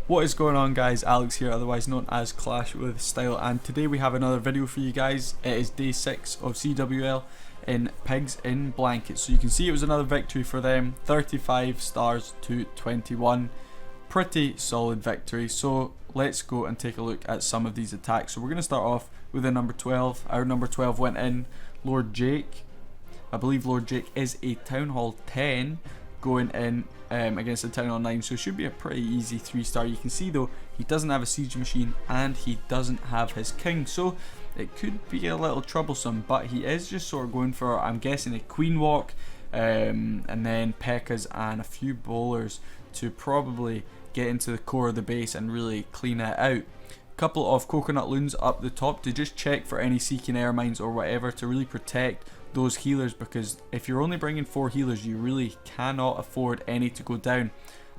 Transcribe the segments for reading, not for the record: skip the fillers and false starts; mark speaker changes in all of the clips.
Speaker 1: What is going on, guys? Alex here, otherwise known as Clash with Style, and today we have another video for you guys. It is day 6 of CWL in Pigs in Blankets. So you can see it was another victory for them, 35 stars to 21. Pretty solid victory. So let's go and take a look at some of these attacks. So we're going to start off with the number 12. Our number 12 went in, Lord Jake. I believe Lord Jake is a Town Hall 10 going in against the Town Hall 9, so it should be a pretty easy 3-star. You can see though he doesn't have a siege machine and he doesn't have his king, so it could be a little troublesome, but he is just sort of going for, I'm guessing, a queen walk and then P.E.K.K.A.s and a few bowlers to probably get into the core of the base and really clean it out. Couple of coconut loons up the top to just check for any seeking air mines or whatever to really protect those healers, because if you're only bringing 4 healers you really cannot afford any to go down.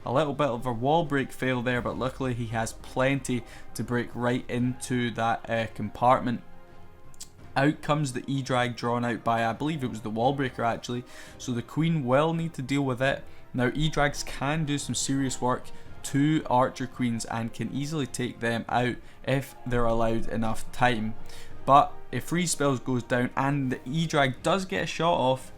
Speaker 1: A little bit of a wall break fail there, but luckily he has plenty to break right into that compartment. Out comes the E-drag drawn out by, I believe it was the wall breaker actually, so the queen will need to deal with it. Now E-drags can do some serious work to archer queens and can easily take them out if they're allowed enough time. But if freeze spells goes down and the E-drag does get a shot off,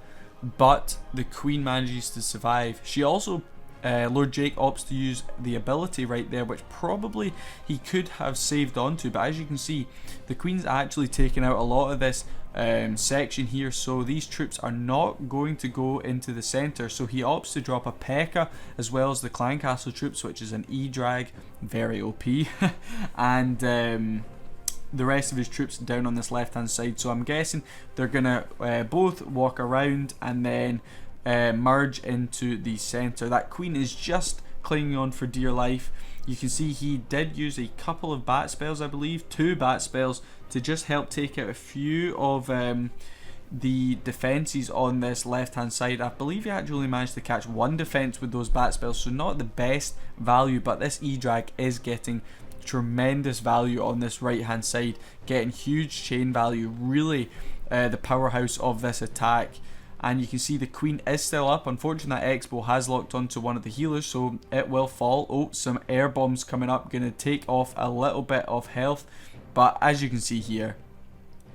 Speaker 1: but the queen manages to survive. She also, Lord Jake opts to use the ability right there, which probably he could have saved onto, but as you can see the queen's actually taken out a lot of this section here, so these troops are not going to go into the center, so he opts to drop a P.E.K.K.A. as well as the clan castle troops, which is an E-drag, very OP, and the rest of his troops down on this left hand side. So I'm guessing they're gonna both walk around and then merge into the center. That queen is just clinging on for dear life. You can see he did use a couple of bat spells, I believe 2 bat spells, to just help take out a few of the defenses on this left hand side. I believe he actually managed to catch 1 defense with those bat spells, so not the best value, but this E-drag is getting tremendous value on this right hand side, getting huge chain value, really the powerhouse of this attack. And you can see the queen is still up. Unfortunately that X-bow has locked onto one of the healers, so it will fall. Oh, some air bombs coming up, gonna take off a little bit of health, but as you can see here,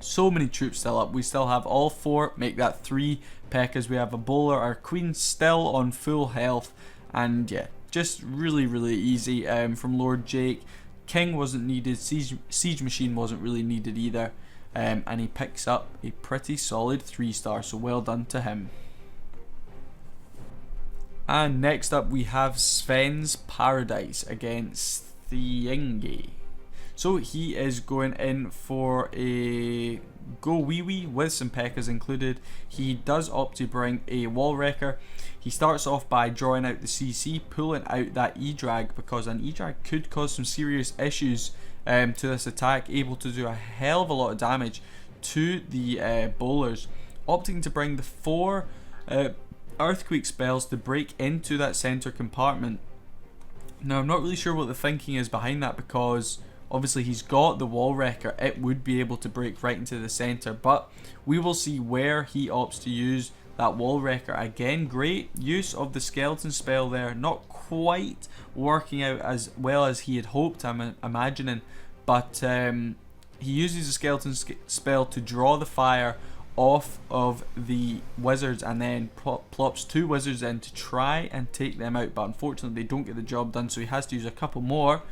Speaker 1: so many troops still up. We still have all 4, make that 3 P.E.K.K.A.s. We have a bowler, our queen still on full health, and yeah, just really easy from Lord Jake. King wasn't needed, siege machine wasn't really needed either, and he picks up a pretty solid 3-star, so well done to him. And next up we have Sven's Paradise against Thingy. So he is going in for a go wee wee with some P.E.K.K.A.s included. He does opt to bring a wall wrecker. He starts off by drawing out the CC, pulling out that E-drag, because an E-drag could cause some serious issues to this attack, able to do a hell of a lot of damage to the bowlers. Opting to bring the 4 earthquake spells to break into that center compartment. Now I'm not really sure what the thinking is behind that, because obviously he's got the wall wrecker, it would be able to break right into the center, but we will see where he opts to use that wall wrecker. Again, great use of the skeleton spell there, not quite working out as well as he had hoped, I'm imagining, but he uses the skeleton spell to draw the fire off of the wizards and then plops 2 wizards in to try and take them out, but unfortunately they don't get the job done, so he has to use a couple more.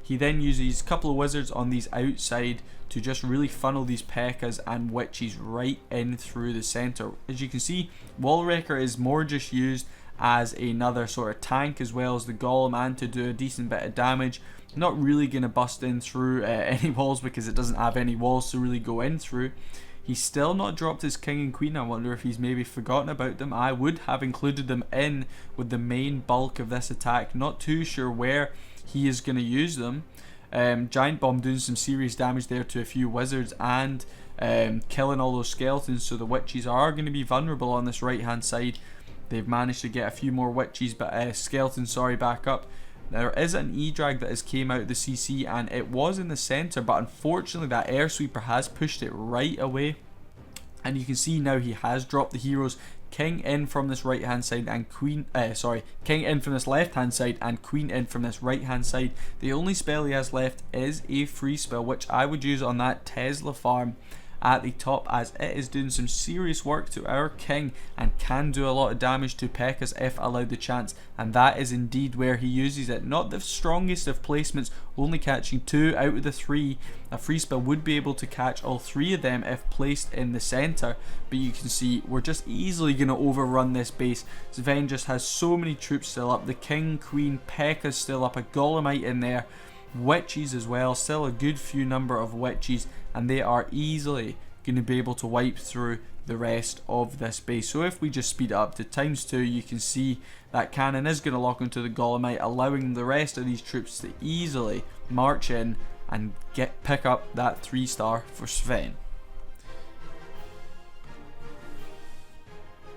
Speaker 1: He then uses a couple of wizards on these outside to just really funnel these P.E.K.K.A.s and witches right in through the center. As you can see, wall wrecker is more just used as another sort of tank as well as the golem, and to do a decent bit of damage. Not really going to bust in through any walls, because it doesn't have any walls to really go in through. He's still not dropped his king and queen. I wonder if he's maybe forgotten about them. I would have included them in with the main bulk of this attack. Not too sure where he is going to use them. Giant bomb doing some serious damage there to a few wizards and killing all those skeletons, so the witches are going to be vulnerable on this right hand side. They've managed to get a few more witches, but skeletons, sorry, back up. There is an E-drag that has came out of the CC and it was in the center, but unfortunately that air sweeper has pushed it right away. And you can see now he has dropped the heroes, king in from this right hand side and king in from this left hand side and queen in from this right hand side. The only spell he has left is a free spell, which I would use on that Tesla farm at the top, as it is doing some serious work to our king and can do a lot of damage to Pekkas if allowed the chance, and that is indeed where he uses it. Not the strongest of placements, only catching 2 out of the 3. A free spell would be able to catch all 3 of them if placed in the center, but you can see we're just easily going to overrun this base. Sven just has so many troops still up, the king, queen, Pekkas still up, a Golemite in there, witches as well, still a good few number of witches, and they are easily going to be able to wipe through the rest of this base. So if we just speed it up to ×2, you can see that cannon is going to lock onto the Golemite, allowing the rest of these troops to easily march in and pick up that 3-star for Sven.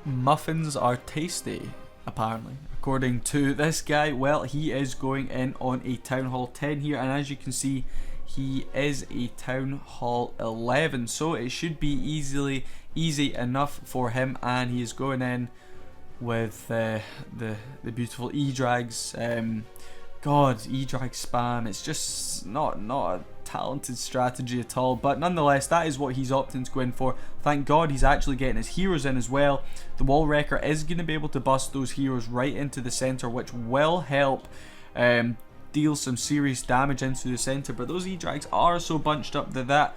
Speaker 1: Muffins are tasty, apparently. According to this guy, well, he is going in on a Town Hall 10 here, and as you can see, he is a Town Hall 11, so it should be easy enough for him, and he is going in with the beautiful E-Drags. God, E-Drag spam, it's just not a talented strategy at all, but nonetheless, that is what he's opting to go in for. Thank God he's actually getting his heroes in as well. The Wall Wrecker is going to be able to bust those heroes right into the center, which will help deal some serious damage into the center, but those E-Drags are so bunched up that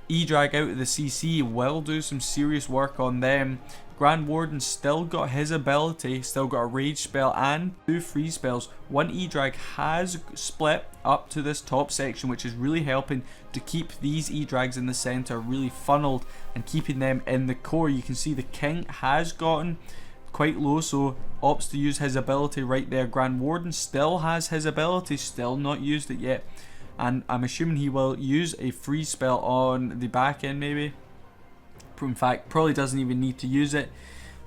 Speaker 1: E-Drag out of the CC will do some serious work on them. Grand Warden still got his ability, still got a rage spell and 2 free spells. 1 E-Drag has split up to this top section, which is really helping to keep these E-Drags in the center really funneled and keeping them in the core. You can see the king has gotten quite low, so opts to use his ability right there. Grand Warden still has his ability, still not used it yet, and I'm assuming he will use a free spell on the back end maybe. In fact, probably doesn't even need to use it.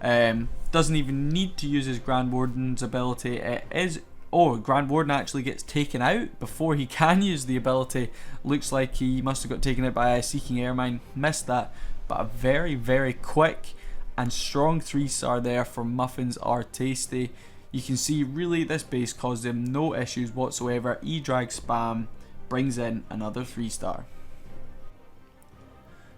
Speaker 1: Doesn't even need to use his Grand Warden's ability. Grand Warden actually gets taken out before he can use the ability. Looks like he must have got taken out by a Seeking Airmine. Missed that, but a very, very quick and strong 3-star there from Muffins Are Tasty. You can see really this base caused him no issues whatsoever. E-Drag spam brings in another 3-star.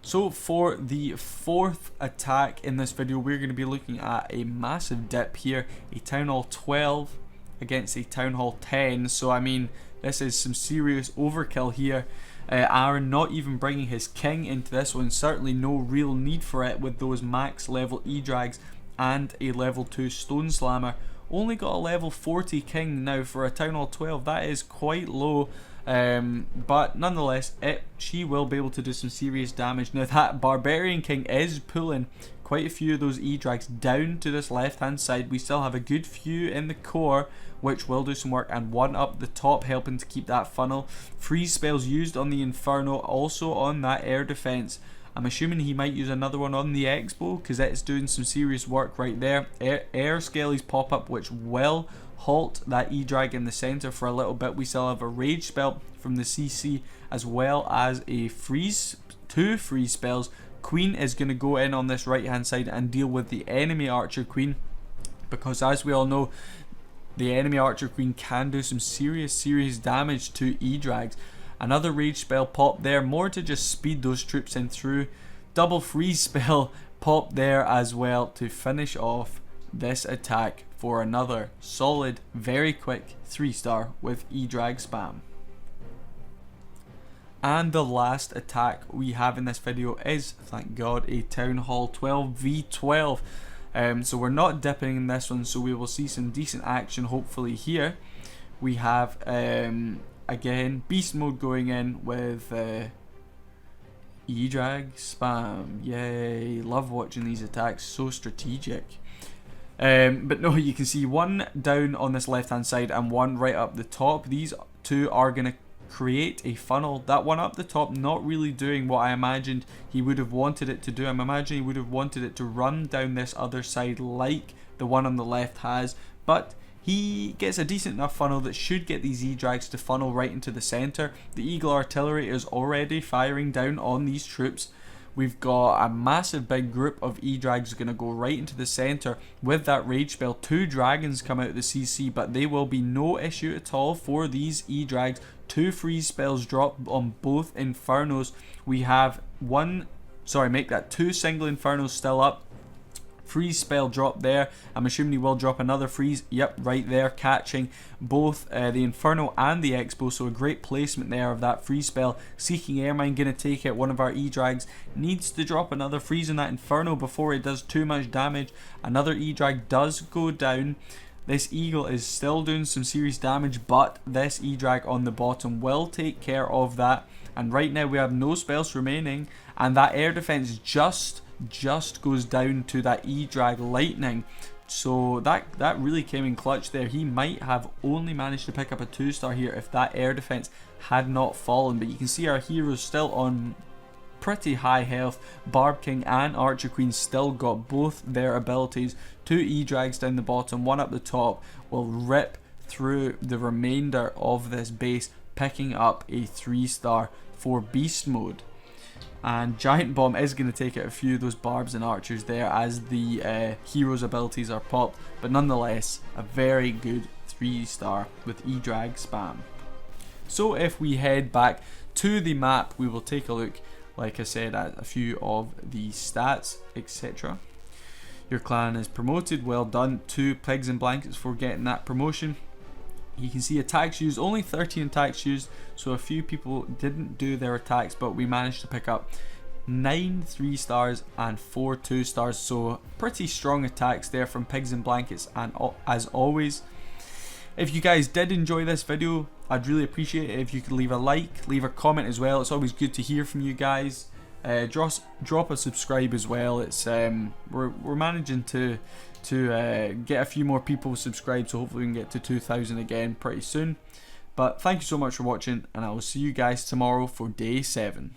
Speaker 1: So for the 4th attack in this video, we're going to be looking at a massive dip here. A Town Hall 12 against a Town Hall 10. So I mean, this is some serious overkill here. Aaron not even bringing his king into this one. Certainly no real need for it with those max level E-Drags and a level 2 Stone Slammer. Only got a level 40 king now for a Town Hall 12. That is quite low. But nonetheless, she will be able to do some serious damage. Now that Barbarian King is pulling quite a few of those E-Drags down to this left hand side. We still have a good few in the core, which will do some work, and 1 up the top helping to keep that funnel. Freeze spells used on the Inferno, also on that air defense. I'm assuming he might use another one on the Expo because it's doing some serious work right there. Air Skellies pop up, which will halt that E-Drag in the center for a little bit. We still have a rage spell from the CC as well as a freeze, 2 freeze spells. Queen is going to go in on this right hand side and deal with the enemy Archer Queen, because as we all know, the enemy Archer Queen can do some serious damage to E-Drags. Another rage spell pop there, more to just speed those troops in through. Double freeze spell pop there as well to finish off this attack for another solid, very quick 3-star with E-Drag spam. And the last attack we have in this video is, thank God, a Town Hall 12 v12. So we're not dipping in this one, so we will see some decent action hopefully here. We have again beast mode going in with E-Drag spam. Yay, love watching these attacks, so strategic. But no, you can see 1 down on this left hand side and 1 right up the top. These 2 are going to create a funnel. That one up the top not really doing what I imagined he would have wanted it to do. I'm imagining he would have wanted it to run down this other side like the one on the left has, but he gets a decent enough funnel that should get these E-Drags to funnel right into the center. The Eagle Artillery is already firing down on these troops. we've got a massive big group of E-Drags going to go right into the centre with that rage spell. 2 dragons come out of the CC, but they will be no issue at all for these E-Drags. 2 freeze spells drop on both Infernos. We have 2 single Infernos still up. Freeze spell drop there. I'm assuming he will drop another freeze. Yep, right there, catching both the Inferno and the Expo. So a great placement there of that freeze spell. Seeking Airmine going to take it. One of our E-Drags needs to drop another freeze in that Inferno before it does too much damage. Another E-Drag does go down. This Eagle is still doing some serious damage, but this E-Drag on the bottom will take care of that. And right now we have no spells remaining, and that air defense just goes down to that E-Drag Lightning. So that really came in clutch there. He might have only managed to pick up a 2-star here if that air defense had not fallen. But you can see our heroes still on pretty high health. Barb King and Archer Queen still got both their abilities. 2 E-Drags down the bottom, 1 up the top will rip through the remainder of this base, picking up a 3-star for beast mode. And Giant Bomb is going to take out a few of those barbs and archers there as the heroes' abilities are popped, but nonetheless a very good 3-star with E-Drag spam. So if we head back to the map, we will take a look, like I said, at a few of the stats, etc. Your clan is promoted, well done to PigsInBlankets for getting that promotion. You can see attacks used, only 13 attacks used, so a few people didn't do their attacks, but we managed to pick up 9 3-stars and 4 2-stars, so pretty strong attacks there from PigsInBlankets. And as always, if you guys did enjoy this video, I'd really appreciate it if you could leave a like, leave a comment as well. It's always good to hear from you guys. Drop a subscribe as well. It's we're managing to get a few more people subscribed, so hopefully we can get to 2,000 again pretty soon. But thank you so much for watching, and I will see you guys tomorrow for day 7.